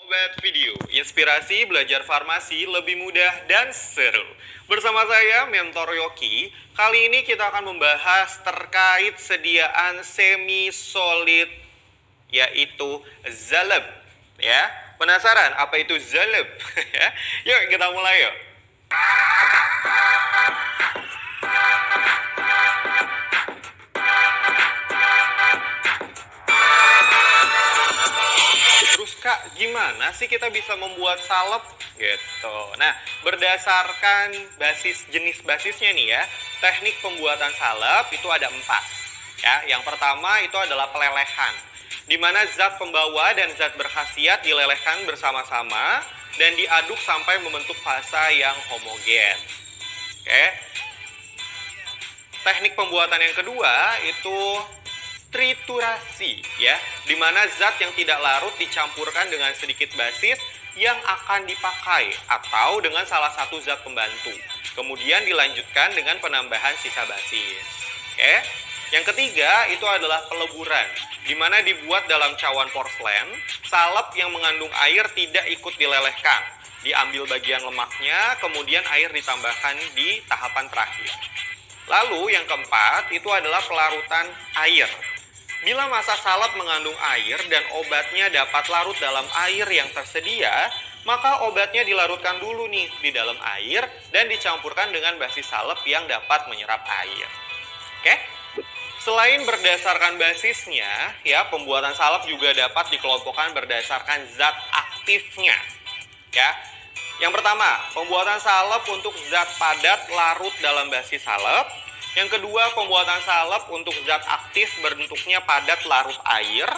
Obat Video, inspirasi belajar farmasi lebih mudah dan seru. Bersama saya, Mentor Yoki. Kali ini kita akan membahas terkait sediaan semi-solid, yaitu Zaleb. Ya, penasaran apa itu Zaleb? Yuk kita mulai yuk. Terus Kak, gimana sih kita bisa membuat salep? Gitu. Nah, berdasarkan jenis basisnya nih ya, teknik pembuatan salep itu ada 4. Ya, yang pertama itu adalah pelelehan, di mana zat pembawa dan zat berkhasiat dilelehkan bersama-sama dan diaduk sampai membentuk fasa yang homogen. Oke. Teknik pembuatan yang kedua itu triturasi, ya, di mana zat yang tidak larut dicampurkan dengan sedikit basis yang akan dipakai atau dengan salah satu zat pembantu. Kemudian dilanjutkan dengan penambahan sisa basis. Oke. Yang ketiga itu adalah peleburan, di mana dibuat dalam cawan porselen. Salep yang mengandung air tidak ikut dilelehkan. Diambil bagian lemaknya, kemudian air ditambahkan di tahapan terakhir. Lalu yang keempat itu adalah pelarutan air. Bila masa salep mengandung air dan obatnya dapat larut dalam air yang tersedia, maka obatnya dilarutkan dulu nih di dalam air dan dicampurkan dengan basis salep yang dapat menyerap air. Oke? Selain berdasarkan basisnya, ya, pembuatan salep juga dapat dikelompokkan berdasarkan zat aktifnya. Ya. Yang pertama, pembuatan salep untuk zat padat larut dalam basis salep. Yang kedua, pembuatan salep untuk zat aktif bentuknya padat larut air.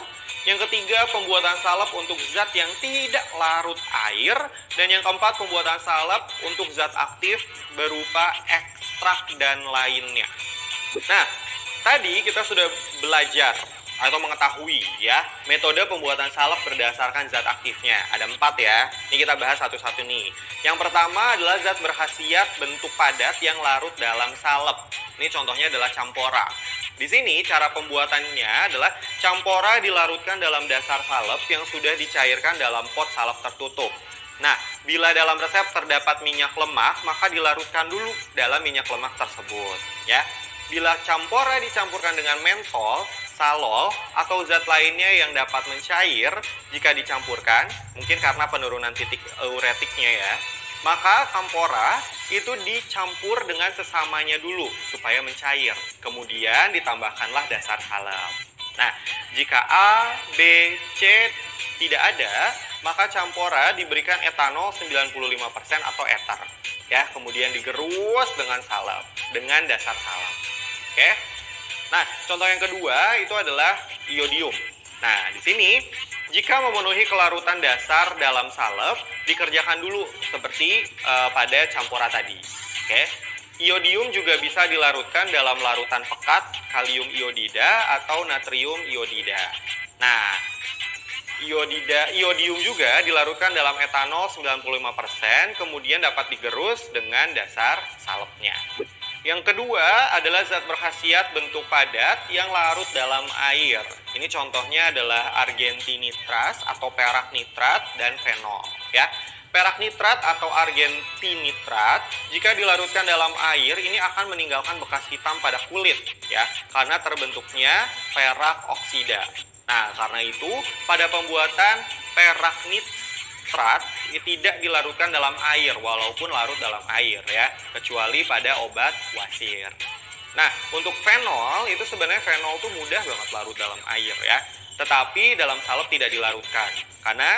Yang ketiga, pembuatan salep untuk zat yang tidak larut air. Dan yang keempat, pembuatan salep untuk zat aktif berupa ekstrak dan lainnya. Nah, tadi kita sudah belajar atau mengetahui ya metode pembuatan salep berdasarkan zat aktifnya. Ada 4 ya. Ini kita bahas satu-satu nih. Yang pertama adalah zat berkhasiat bentuk padat yang larut dalam salep. Ini contohnya adalah campora. Di sini cara pembuatannya adalah campora dilarutkan dalam dasar salep yang sudah dicairkan dalam pot salep tertutup. Nah, bila dalam resep terdapat minyak lemak, maka dilarutkan dulu dalam minyak lemak tersebut ya. Bila campora dicampurkan dengan mentol, salol, atau zat lainnya yang dapat mencair jika dicampurkan, mungkin karena penurunan titik uretiknya ya, maka campora itu dicampur dengan sesamanya dulu supaya mencair. Kemudian ditambahkanlah dasar salep. Nah, jika A, B, C tidak ada, maka campora diberikan etanol 95% atau eter. Ya, kemudian digerus dengan salep, dengan dasar salep. Oke. Nah, contoh yang kedua itu adalah iodium. Nah, di sini jika memenuhi kelarutan dasar dalam salep, dikerjakan dulu seperti pada campora tadi. Oke. Iodium juga bisa dilarutkan dalam larutan pekat kalium iodida atau natrium iodida. Nah, iodium juga dilarutkan dalam etanol 95%, kemudian dapat digerus dengan dasar salepnya. Yang kedua adalah zat berkhasiat bentuk padat yang larut dalam air. Ini contohnya adalah argentinitras atau perak nitrat dan fenol. Ya, perak nitrat atau argentinitrat jika dilarutkan dalam air ini akan meninggalkan bekas hitam pada kulit, ya, karena terbentuknya perak oksida. Nah, karena itu pada pembuatan perak nitrat tidak dilarutkan dalam air walaupun larut dalam air ya, kecuali pada obat wasir. Nah, untuk fenol itu sebenarnya fenol tuh mudah banget larut dalam air ya, tetapi dalam salep tidak dilarutkan karena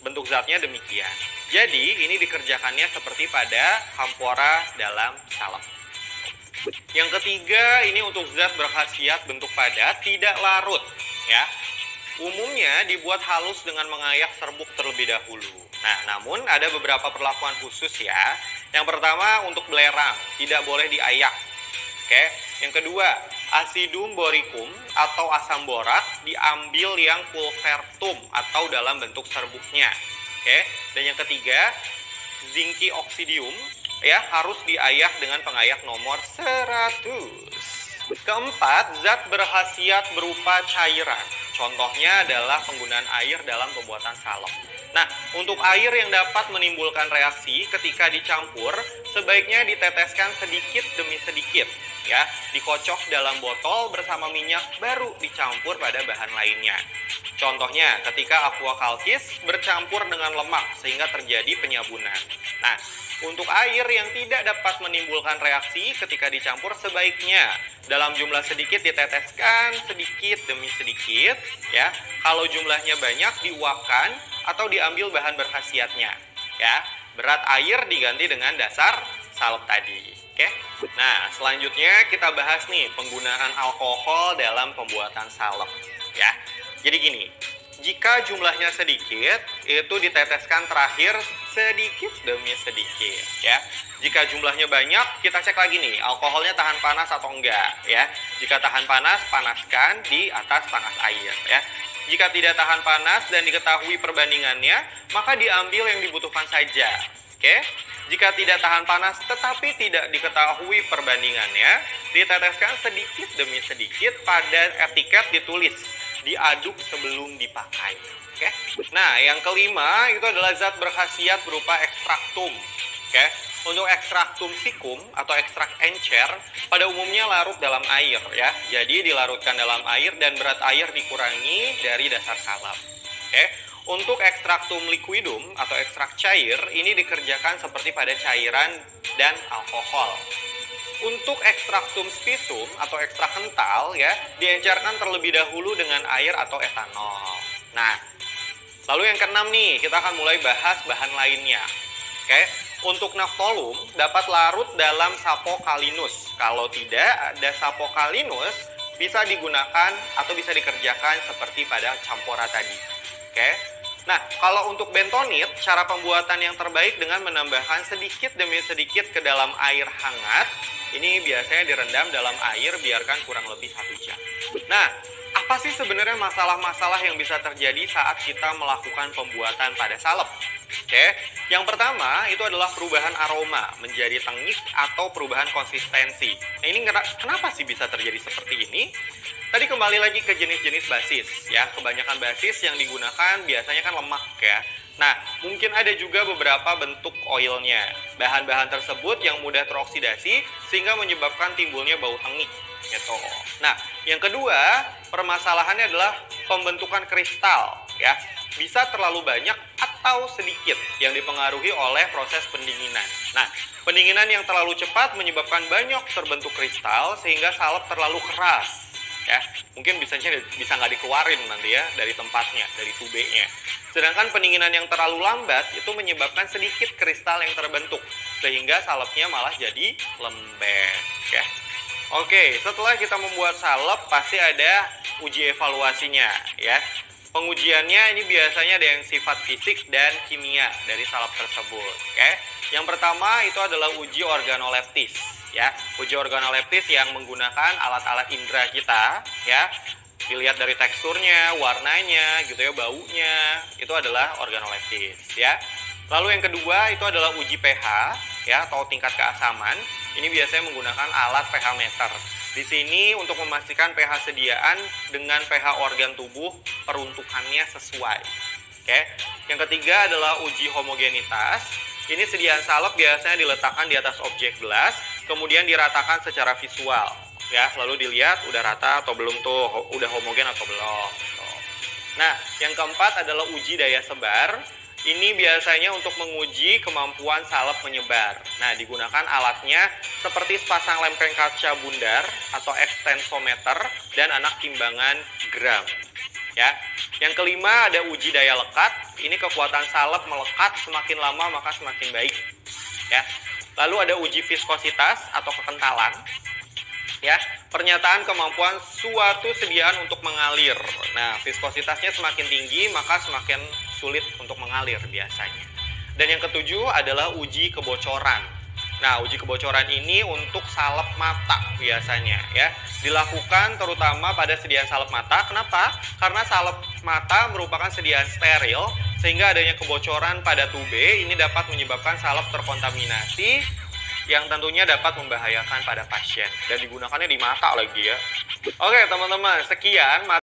bentuk zatnya demikian. Jadi ini dikerjakannya seperti pada campora dalam salep. Yang ketiga ini untuk zat berkhasiat bentuk padat tidak larut ya. Umumnya dibuat halus dengan mengayak serbuk terlebih dahulu. Nah, namun ada beberapa perlakuan khusus ya. Yang pertama untuk belerang, tidak boleh diayak. Oke. Yang kedua, acidum boricum atau asam borak diambil yang pulvertum atau dalam bentuk serbuknya. Oke. Dan yang ketiga, zinki oxidium ya harus diayak dengan pengayak nomor 100. Keempat, zat berkhasiat berupa cairan. Contohnya adalah penggunaan air dalam pembuatan salep. Nah, untuk air yang dapat menimbulkan reaksi ketika dicampur, sebaiknya diteteskan sedikit demi sedikit, ya, dikocok dalam botol bersama minyak baru dicampur pada bahan lainnya. Contohnya, ketika aqua kalkis bercampur dengan lemak sehingga terjadi penyabunan. Nah, untuk air yang tidak dapat menimbulkan reaksi ketika dicampur, sebaiknya dalam jumlah sedikit diteteskan sedikit demi sedikit, ya. Kalau jumlahnya banyak diuapkan atau diambil bahan berkhasiatnya, ya. Berat air diganti dengan dasar salep tadi. Oke. Nah, selanjutnya kita bahas nih penggunaan alkohol dalam pembuatan salep, ya. Jadi gini, jika jumlahnya sedikit, itu diteteskan terakhir sedikit demi sedikit, ya. Jika jumlahnya banyak, kita cek lagi nih, alkoholnya tahan panas atau enggak, ya. Jika tahan panas, panaskan di atas panas air, ya. Jika tidak tahan panas dan diketahui perbandingannya, maka diambil yang dibutuhkan saja, oke. Jika tidak tahan panas tetapi tidak diketahui perbandingannya, diteteskan sedikit demi sedikit, pada etiket ditulis diaduk sebelum dipakai. Oke. Nah, yang kelima itu adalah zat berkhasiat berupa ekstraktum. Oke. Untuk ekstraktum sikum atau ekstrak encer pada umumnya larut dalam air, ya. Jadi dilarutkan dalam air dan berat air dikurangi dari dasar salep. Oke. Untuk ekstraktum liquidum atau ekstrak cair ini dikerjakan seperti pada cairan dan alkohol. Untuk ekstraktum spisum atau ekstrak kental, ya, diencerkan terlebih dahulu dengan air atau etanol. Nah, lalu yang keenam nih, kita akan mulai bahas bahan lainnya. Oke, untuk naftolum dapat larut dalam sapokalinus. Kalau tidak ada sapokalinus, bisa digunakan atau bisa dikerjakan seperti pada campora tadi. Oke. Nah, kalau untuk bentonit, cara pembuatan yang terbaik dengan menambahkan sedikit demi sedikit ke dalam air hangat. Ini biasanya direndam dalam air, biarkan kurang lebih 1 jam. Nah, apa sih sebenarnya masalah-masalah yang bisa terjadi saat kita melakukan pembuatan pada salep? Oke, yang pertama itu adalah perubahan aroma menjadi tengik atau perubahan konsistensi. Nah, ini kenapa sih bisa terjadi seperti ini? Tadi kembali lagi ke jenis-jenis basis, ya. Kebanyakan basis yang digunakan biasanya kan lemak, ya. Nah, mungkin ada juga beberapa bentuk oilnya. Bahan-bahan tersebut yang mudah teroksidasi sehingga menyebabkan timbulnya bau tengik, gitu. Nah, yang kedua, permasalahannya adalah pembentukan kristal, ya. Bisa terlalu banyak atau sedikit yang dipengaruhi oleh proses pendinginan. Nah, pendinginan yang terlalu cepat menyebabkan banyak terbentuk kristal sehingga salep terlalu keras. Ya, mungkin bisa nggak dikeluarin nanti ya dari tempatnya, dari tubenya. Sedangkan pendinginan yang terlalu lambat itu menyebabkan sedikit kristal yang terbentuk sehingga salepnya malah jadi lembek, ya. Oke, setelah kita membuat salep pasti ada uji evaluasinya, ya. Pengujiannya ini biasanya ada yang sifat fisik dan kimia dari salep tersebut, oke. Yang pertama itu adalah uji organoleptis, ya. Uji organoleptis yang menggunakan alat-alat indera kita, ya. Dilihat dari teksturnya, warnanya, gitu ya, baunya, itu adalah organoleptis, ya. Lalu yang kedua itu adalah uji pH, ya, atau tingkat keasaman. Ini biasanya menggunakan alat pH meter. Di sini untuk memastikan pH sediaan dengan pH organ tubuh peruntukannya sesuai. Oke. Yang ketiga adalah uji homogenitas. Ini sediaan salep biasanya diletakkan di atas objek gelas, kemudian diratakan secara visual, ya. Lalu dilihat udah rata atau belum tuh, udah homogen atau belum. Nah, yang keempat adalah uji daya sebar. Ini biasanya untuk menguji kemampuan salep menyebar. Nah, digunakan alatnya seperti sepasang lempeng kaca bundar atau ekstensometer dan anak timbangan gram. Ya. Yang kelima ada uji daya lekat. Ini kekuatan salep melekat semakin lama maka semakin baik. Ya. Lalu ada uji viskositas atau kekentalan. Ya, pernyataan kemampuan suatu sediaan untuk mengalir. Nah, viskositasnya semakin tinggi maka semakin sulit untuk mengalir biasanya. Dan yang ketujuh adalah uji kebocoran. Nah, uji kebocoran ini untuk salep mata biasanya, ya. Dilakukan terutama pada sediaan salep mata. Kenapa? Karena salep mata merupakan sediaan steril sehingga adanya kebocoran pada tube ini dapat menyebabkan salep terkontaminasi yang tentunya dapat membahayakan pada pasien dan digunakannya di mata lagi, ya. Oke, teman-teman, sekian